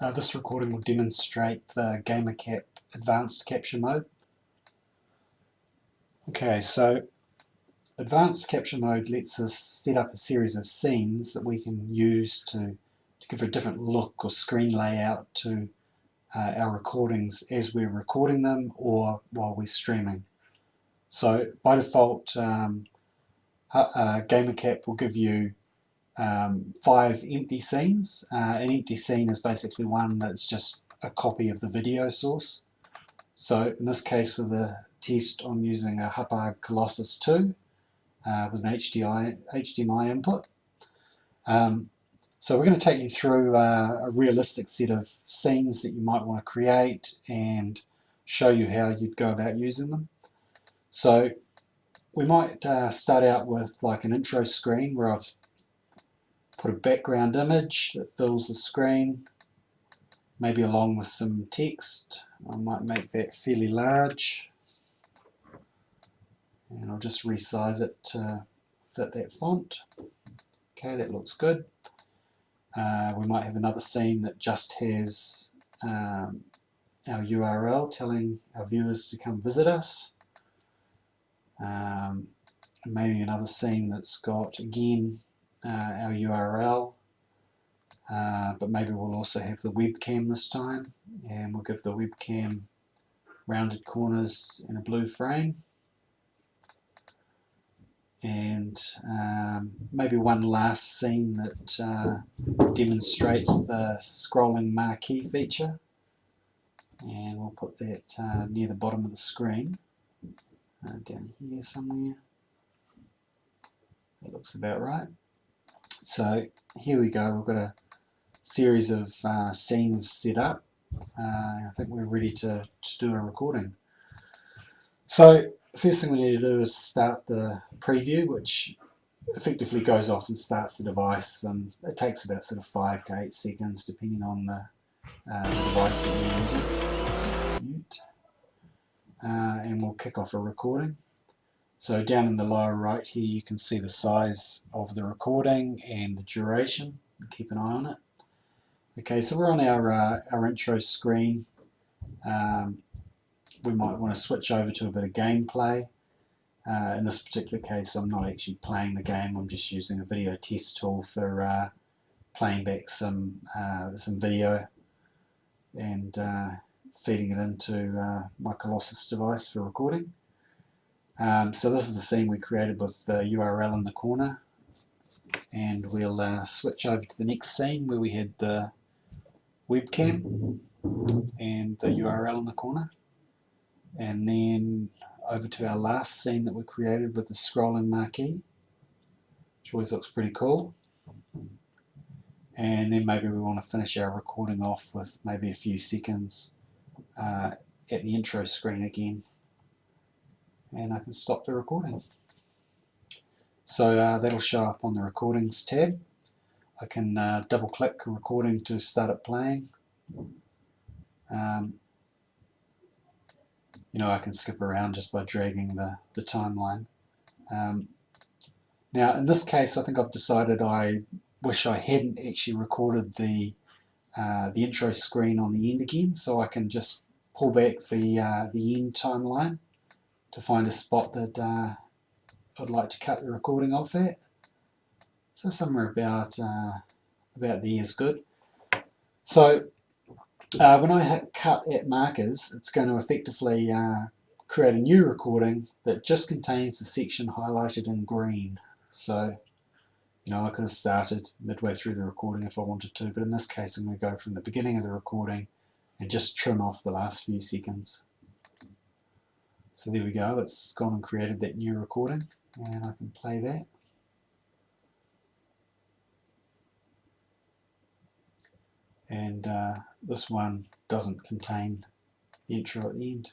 This recording will demonstrate the GamerCap advanced capture mode. Okay, so advanced capture mode lets us set up a series of scenes that we can use to give a different look or screen layout to our recordings as we're recording them or while we're streaming. So by default, GamerCap will give you 5 empty scenes. An empty scene is basically one that's just a copy of the video source. So in this case, for the test, I'm using a Hauppauge Colossus 2 with an HDMI input. So we're going to take you through a realistic set of scenes that you might want to create and show you how you'd go about using them. So we might start out with like an intro screen where I've put a background image that fills the screen, maybe along with some text. I might make that fairly large, and I'll just resize it to fit that font. Okay, that looks good. We might have another scene that just has our URL telling our viewers to come visit us. Maybe another scene that's got, again, our URL, but maybe we'll also have the webcam this time, and we'll give the webcam rounded corners in a blue frame, and maybe one last scene that demonstrates the scrolling marquee feature, and we'll put that near the bottom of the screen, down here somewhere. That looks about right. So here we go, we've got a series of scenes set up. I think we're ready to do a recording. So first thing we need to do is start the preview, which effectively goes off and starts the device, and it takes about sort of 5 to 8 seconds depending on the device that you're using. Mute. And we'll kick off a recording. So down in the lower right here you can see the size of the recording and the duration. Keep an eye on it. Okay, so we're on our intro screen. We might want to switch over to a bit of gameplay. In this particular case I'm not actually playing the game, I'm just using a video test tool for playing back some video and feeding it into my Colossus device for recording. So this is the scene we created with the URL in the corner, and we'll switch over to the next scene where we had the webcam and the URL in the corner, and then over to our last scene that we created with the scrolling marquee, which always looks pretty cool. And then maybe we want to finish our recording off with maybe a few seconds at the intro screen again, and I can stop the recording. So that'll show up on the recordings tab. I can double click a recording to start it playing. I can skip around just by dragging the timeline. Now in this case I think I've decided I wish I hadn't actually recorded the intro screen on the end again, so I can just pull back the end timeline to find a spot that I'd like to cut the recording off at. So somewhere about there is good. So when I hit cut at markers, it's going to effectively create a new recording that just contains the section highlighted in green. So I could have started midway through the recording if I wanted to, but in this case I'm going to go from the beginning of the recording and just trim off the last few seconds. So there we go, it's gone and created that new recording, and I can play that. And this one doesn't contain the intro at the end.